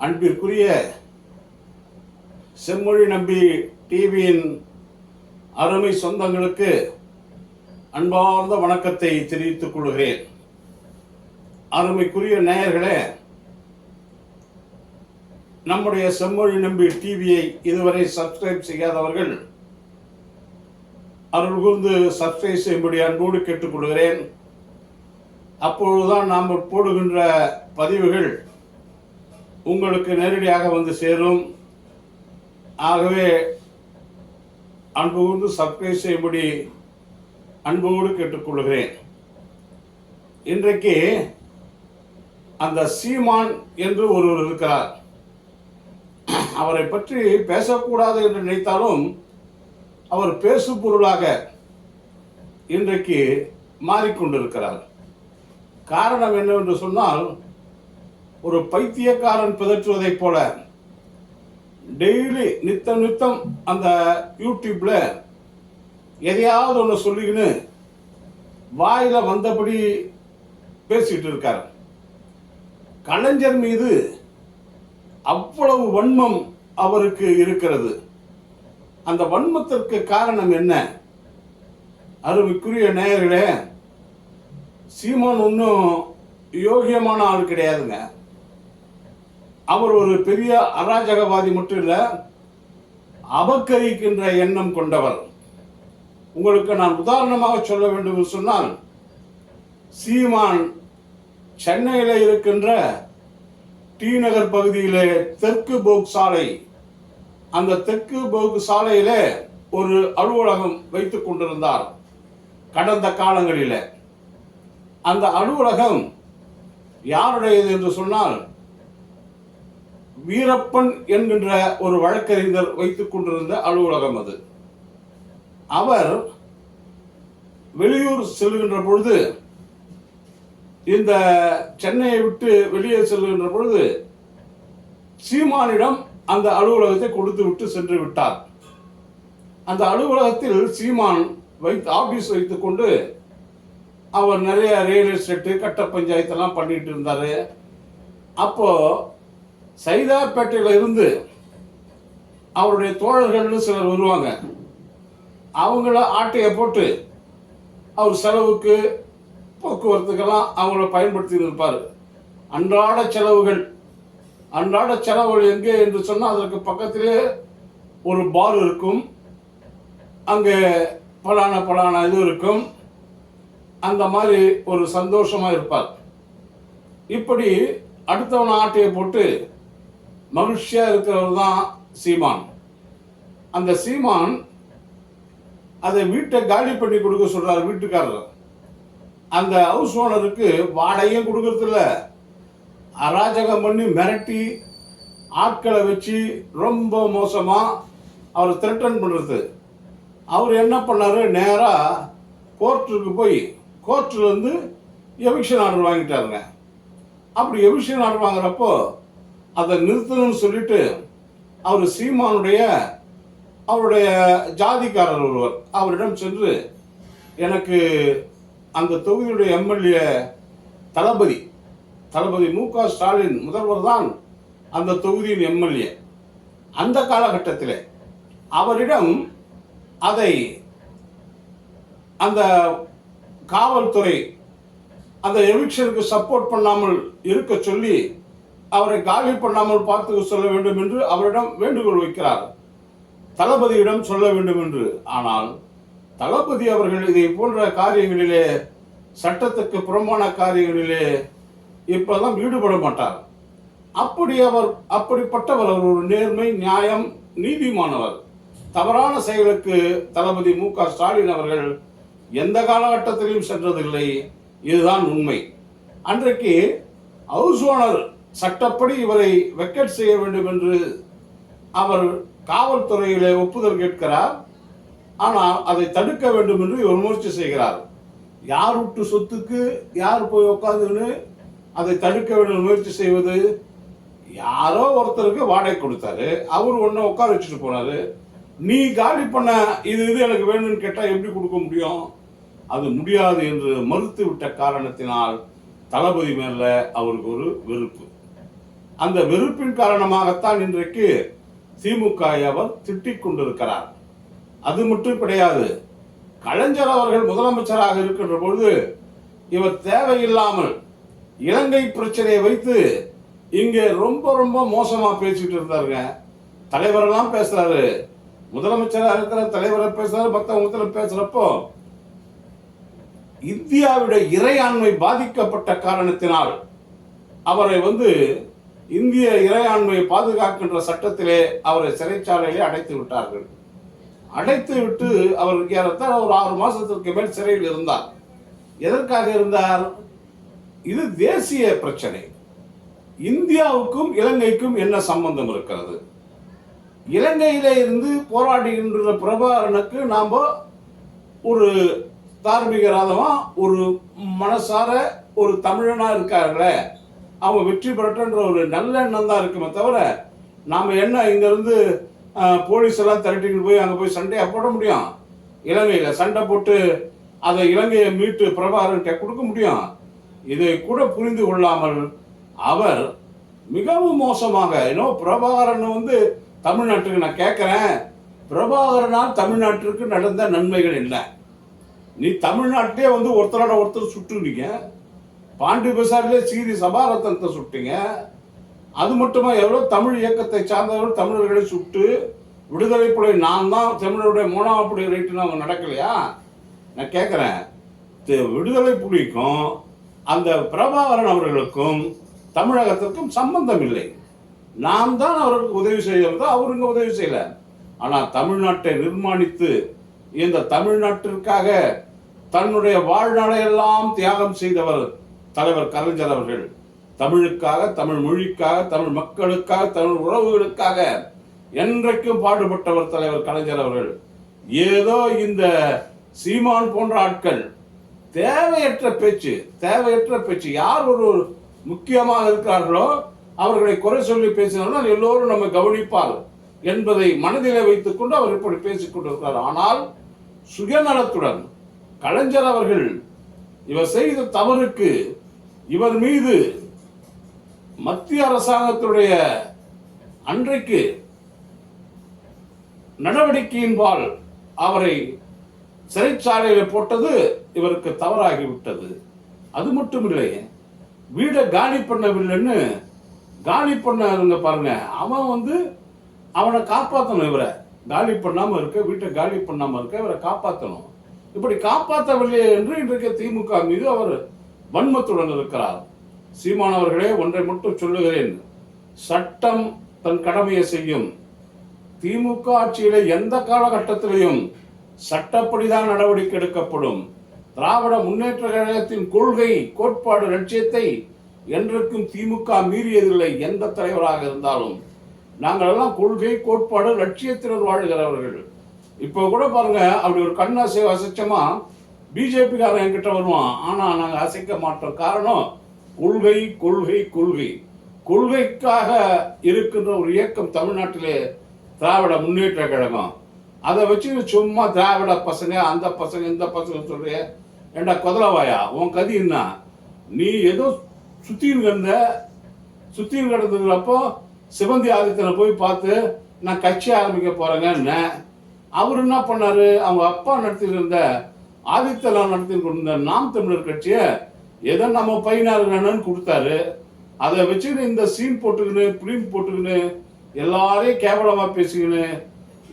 அன்பிற்குரிய செம்மொழி நம்பி டிவியின் அருமை சொந்தங்களுக்கு அன்பார்ந்த வணக்கத்தை தெரிவித்துக் கொள்கிறேன். அருமைக்குரிய நேயர்களே, நம்முடைய செம்மொழி நம்பி டிவியை இதுவரை சப்ஸ்கிரைப் செய்யாதவர்கள் அருள் கூர்ந்து சப்ஸ்கிரைப் செய்யும்படி அன்போடு கேட்டுக்கொள்கிறேன். அப்பொழுதுதான் நாம் போடுகின்ற பதிவுகள் உங்களுக்கு நேரடியாக வந்து சேரும். ஆகவே அன்பு கூர்ந்து சப்ஸ்கிரைப் செய்யும்படி அன்போடு கேட்டுக்கொள்கிறேன். இன்றைக்கு அந்த சீமான் என்று ஒருவர் இருக்கிறார். அவரை பற்றி பேசக்கூடாது என்று நினைத்தாலும் அவர் பேசு பொருளாக இன்றைக்கு மாறிக்கொண்டிருக்கிறார். காரணம் என்னவென்று சொன்னால், ஒரு பைத்தியக்காரன் பிதற்றுவதைப் போல டெய்லி நித்தம் அந்த யூடியூப்ல எதையாவது ஒன்று சொல்லிக்கின்னு வாயில வந்தபடி பேசிட்டு இருக்கார். கலைஞர் மீது அவ்வளவு வன்மம் அவருக்கு இருக்கிறது. அந்த வன்மத்திற்கு காரணம் என்ன? அருமைக்குரிய நேயர்களே, சீமான் ஒன்றும் யோகியமான ஆள் கிடையாதுங்க. அவர் ஒரு பெரிய அராஜகவாதி மட்டும் இல்லை, அபகரிக்கின்ற எண்ணம் கொண்டவர். உங்களுக்கு நான் உதாரணமாக சொல்ல வேண்டும் என்று சொன்னால், சீமான் சென்னையில் இருக்கின்ற டி நகர் பகுதியிலே தெற்கு போக் சாலை, அந்த தெற்கு போக் சாலையில ஒரு அலுவலகம் வைத்துக் கொண்டிருந்தார் கடந்த காலங்களில். அந்த அலுவலகம் யாருடையது என்று சொன்னால், வீரப்பன் என்கின்ற ஒரு வழக்கறிஞர் வைத்துக் கொண்டிருந்த அலுவலகம் அது. அவர் வெளியூர் செல்கின்ற பொழுது, இந்த சென்னையை விட்டு வெளியே செல்கின்ற பொழுது சீமானிடம் அந்த அலுவலகத்தை கொடுத்து விட்டு சென்று விட்டார். அந்த அலுவலகத்தில் சீமான் ஆபீஸ் வைத்துக் கொண்டு அவர் நிறைய ரியல் எஸ்டேட்டு, கட்ட பஞ்சாயத்தெல்லாம் பண்ணிட்டு இருந்தாரு. அப்போ சைதாப்பேட்டையில இருந்து அவருடைய தோழர்கள்னு சிலர் வருவாங்க. அவங்கள ஆட்டையை போட்டு அவர் செலவுக்கு, போக்குவரத்துக்கெல்லாம் அவங்கள பயன்படுத்தி இருப்பார். அன்றாட செலவுகள் எங்கே என்று சொன்னால், அதற்கு பக்கத்திலே ஒரு பார் இருக்கும். அங்கே பலான இது இருக்கும். அந்த மாதிரி ஒரு சந்தோஷமா இருப்பார். இப்படி அடுத்தவன ஆட்டையை போட்டு மகிழ்ச்சியா இருக்கிறவர் தான் சீமான். அந்த சீமான் அதை வீட்டை காலி பண்ணி கொடுக்க சொல்றாரு வீட்டுக்காரர். அந்த ஹவுஸ் ஓனருக்கு வாடகையும் கொடுக்கறது இல்லை, அராஜகம் பண்ணி மிரட்டி ஆட்களை வச்சு ரொம்ப மோசமா அவர் த்ரெட்டன் பண்றது. அவர் என்ன பண்ணாரு, நேரா கோர்ட்டுக்கு போய் கோர்ட்டில் வந்து எவிக்ஷன் ஆர்டர் வாங்கிட்டாருங்க. அப்படி எவிக்ஷன் ஆர்டர் வாங்குறப்போ அதை நிறுத்தணும்னு சொல்லிட்டு அவர் சீமானுடைய அவருடைய ஜாதிக்காரர் ஒருவர் அவரிடம் சென்று, எனக்கு அந்த தொகுதியுடைய எம்எல்ஏ தளபதி மு.க. ஸ்டாலின் முதல்வர் தான் அந்த தொகுதியின் எம்எல்ஏ. அந்த காலகட்டத்தில் அவரிடம் அதை அந்த காவல்துறை அந்த எவிக்ஷனுக்கு சப்போர்ட் பண்ணாமல் இருக்க சொல்லி அவரை காலி பண்ணாமல் பார்த்து சொல்ல வேண்டும் என்று அவரிடம் வேண்டுகோள் வைக்கிறார், தளபதியிடம் சொல்ல வேண்டும் என்று. ஆனால் தளபதி அவர்கள் இதை போன்ற காரியங்களிலே, சட்டத்துக்கு புறம்பான காரியங்களிலே இப்பதான் ஈடுபட மாட்டார். அப்படிப்பட்டவர். அவர் ஒரு நேர்மை, நியாயம், நீதிமானவர். தவறான செயலுக்கு தளபதி மு.க. ஸ்டாலின் அவர்கள் எந்த காலகட்டத்திலும் சென்றதில்லை. இதுதான் உண்மை. அன்றைக்கு ஹவுஸ் ஓனர் சட்டப்படி இவரை வெக்கேட் செய்ய வேண்டும் என்று அவர் காவல்துறையிலே ஒப்புதல் கேட்கிறார். ஆனால் அதை தடுக்க வேண்டும் என்று இவர் முயற்சி செய்கிறார். யார் விட்டு சொத்துக்கு யார் போய் உட்காந்துன்னு அதை தடுக்க வேண்டும் முயற்சி செய்வது? யாரோ ஒருத்தருக்கு வாடகை கொடுத்தாரு, அவர் ஒன்ன உட்கார வச்சுட்டு போனாரு. நீ காலி பண்ண இது எனக்கு வேணும்னு கேட்டா எப்படி கொடுக்க முடியும்? அது முடியாது என்று மறுத்து விட்ட காரணத்தினால் தளபதி மேல அவருக்கு ஒரு வெறுப்பு. அந்த வெறுப்பின் காரணமாகத்தான் இன்றைக்கு திமுக அவர் திட்டிக் கொண்டிருக்கிறார். அது மட்டும் கிடையாது, கலைஞர் அவர்கள் முதலமைச்சராக இருக்கின்ற பொழுது இவர் தேவையில்லாமல் இலங்கை பிரச்சனையை வைத்து இங்கே ரொம்ப ரொம்ப மோசமா பேசிட்டு இருந்தாருங்க. தலைவரெல்லாம் பேசுறாரு, முதலமைச்சராக இருக்கிற தலைவரை பேசுறாரு, மற்றவங்க பேசுறப்போ இந்தியாவுடைய இறையாண்மை பாதிக்கப்பட்ட காரணத்தினால் அவரை இந்திய இறையாண்மையை பாதுகாக்கின்ற சட்டத்திலே அவரை சிறைச்சாலையிலே அடைத்து விட்டார்கள். அடைத்து விட்டு அவருக்கு ஏறத்தாழ ஒரு 6 மாசத்திற்கு மேல் சிறையில் இருந்தார். எதற்காக இருந்தார்? இது தேசிய பிரச்சனை. இந்தியாவுக்கும் இலங்கைக்கும் என்ன சம்பந்தம் இருக்கிறது? இலங்கையில இருந்து போராடுகின்ற பிரபாகரனுக்கு நாம ஒரு தார்மீகராதமா ஒரு மனசார ஒரு தமிழனா இருக்கார்களே, அவங்க வெற்றி பெறட்டுன்ற ஒரு நல்ல எண்ணம் தான் இருக்குமே தவிர நாம என்ன இங்க இருந்து போலீஸ் எல்லாம் திரட்டிக்கிட்டு போய் அங்கே போய் சண்டையை போட முடியும்? இலங்கையில் சண்டை போட்டு அதை இலங்கையை மீட்டு பிரபாகரன்கிட்ட கொடுக்க முடியும்? இதை கூட புரிந்து கொள்ளாமல் அவர் மிகவும் மோசமாக பிரபாகரன் தமிழ்நாட்டுக்கு நான் கேட்கிறேன், பிரபாகரனால் தமிழ்நாட்டிற்கு நடந்த நன்மைகள் என்ன? நீ தமிழ்நாட்டிலே ஒருத்தரோட ஒருத்தர் சுட்டுனீங்க, பாண்டி பசாரிலே சீரி சபாரத்தனத்தை சுட்டீங்க. அது மட்டுமா எவ்வளவு தமிழ் இயக்கத்தை சார்ந்தவர்கள் தமிழர்களை சுட்டு விடுதலை புலி நான் தான் தமிழருடைய மூணாவது ரைட்டுன்னு அவங்க நடக்கலையா? நான் கேட்கிறேன், விடுதலை புலிக்கும் அந்த பிரபாகரன் அவர்களுக்கும் தமிழகத்திற்கும் சம்பந்தம் இல்லை. நாம் தான் அவருக்கு உதவி செய்யறதோ, அவருங்க உதவி செய்யல. ஆனா தமிழ்நாட்டை நிர்மாணித்து இந்த தமிழ்நாட்டிற்காக தன்னுடைய வாழ்நாளையெல்லாம் தியாகம் செய்தவர் தலைவர் கலைஞர் அவர்கள். தமிழுக்காக, தமிழ் மொழிக்காக, தமிழ் மக்களுக்காக, தமிழ் உறவுகளுக்காக என்றைக்கும் பாடுபட்டவர் தலைவர் கலைஞர் அவர்கள். ஏதோ இந்த சீமான் போன்ற ஆட்கள் தேவையற்ற பேச்சு யார் ஒரு முக்கியமாக இருக்கிறார்களோ அவர்களை குறை சொல்லி பேசினாலும் எல்லோரும் நம்ம கவனிப்பார் என்பதை மனதிலே வைத்துக் கொண்டு அவர் இப்படி பேசிக் கொண்டிருக்கிறார். ஆனால் சுயநலத்துடன் கலைஞர் அவர்கள் இவர் செய்த தவறுக்கு இவர் மீது மத்திய அரசாங்கத்துடைய அன்றைக்கு நடவடிக்கையின்பால் அவரை சிறைச்சாலையில் போட்டது இவருக்கு தவறாகிவிட்டது. அது மட்டும் இல்லை, வீடை காலி பண்ணவில்லைன்னு காலி பண்ண பாருங்க, அவன் அவனை காப்பாற்றணும். இவரை காலி பண்ணாம இருக்க, வீட்டை காலி பண்ணாம இருக்க இவரை காப்பாற்றணும். இப்படி காப்பாற்றவில்லை என்று இன்றைக்கு திமுக மீது அவர் வன்மத்துடன் இருக்கிறார். சீமானவர்களே, ஒன்றை மட்டும் சொல்லுகிறேன், சட்டம் தன் கடமையை செய்யும். திமுக ஆட்சியில எந்த காலகட்டத்திலையும் சட்டப்படிதான் நடவடிக்கை எடுக்கப்படும். திராவிட முன்னேற்ற கழகத்தின் கொள்கை, கோட்பாடு, லட்சியத்தை என்றைக்கும் திமுக மீறியதில்லை. எந்த தலைவராக இருந்தாலும் நாங்கள் எல்லாம் கொள்கை, கோட்பாடு, லட்சியத்தினர் வாழ்கிறவர்கள். இப்போ கூட பாருங்க, அப்படி ஒரு கண்ணாசை அசைச்சமா பிஜேபிக்காரன் என்கிட்ட வருவான். ஆனா நாங்க அசைக்க மாட்டோம். காரணம் கொள்கை, கொள்கை, கொள்கை. கொள்கைக்காக இருக்கின்ற ஒரு இயக்கம் தமிழ்நாட்டிலே திராவிட முன்னேற்ற கழகம். அதை வச்சு சும்மா திராவிட பசங்க, அந்த பசங்க, இந்த பசங்க சொல்றிய, ஏண்டா கொதலவாயா, உன் கதி என்ன? நீ ஏதோ சுத்தின்னு கிடந்ததுப்போ சிவந்தி ஆதித்தனை போய் பார்த்து நான் கட்சி ஆரம்பிக்க போறேங்க. அவர் என்ன பண்ணாரு, அவங்க அப்பா நடத்திட்டு இருந்த ஆதித்தலாம் நடத்திட்டு இருந்த நாம் தமிழர் கட்சியை ஏதோ நம்ம பையனாருன்னு கொடுத்தாரு. அதை வச்சு இந்த சீன் போட்டுக்கின்னு, பிலிம் போட்டுக்கின்னு, எல்லாரையும் கேவலமா பேசிக்கின்னு,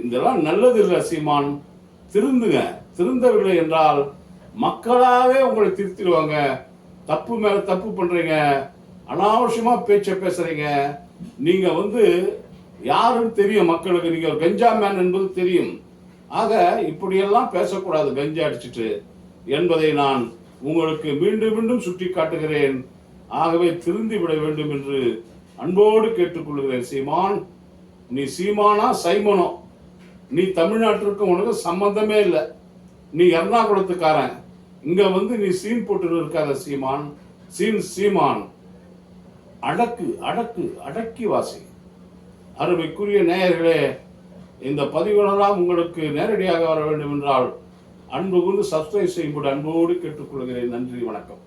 இதெல்லாம் நல்லது இல்லை. சீமான், திருந்துங்க. திருந்தவில்லை என்றால் மக்களாவே உங்களை திருத்திடுவாங்க. தப்பு மேல தப்பு பண்றீங்க, அனாவசியமா பேசுறீங்க. நீங்க யாருன்னு தெரியும் மக்களுக்கு, நீங்க ஒரு கஞ்சா மேன் என்பது தெரியும். ஆக இப்படியெல்லாம் பேசக்கூடாது கஞ்சா அடிச்சுட்டு என்பதை நான் உங்களுக்கு மீண்டும் மீண்டும் சுட்டி காட்டுகிறேன். ஆகவே திருந்தி விட வேண்டும் என்று அன்போடு கேட்டுக்கொள்கிறேன். சீமான், நீ சீமானா சைமனோ, நீ தமிழ்நாட்டிற்கு உனக்கு சம்பந்தமே இல்லை. நீ எர்ணாகுளத்துக்காரன். இங்க நீ சீன் போட்டு இருக்காத சீமான். சீமான் அடக்கு அடக்கு அடக்கி வாசி. அருமைக்குரிய நேயர்களே, இந்த பதிவுகளெல்லாம் உங்களுக்கு நேரடியாக வர வேண்டும் என்றால் அன்பு கொண்டு சப்ஸ்கிரைப் செய்யும்படி அன்போடு கேட்டுக்கொள்கிறேன். நன்றி, வணக்கம்.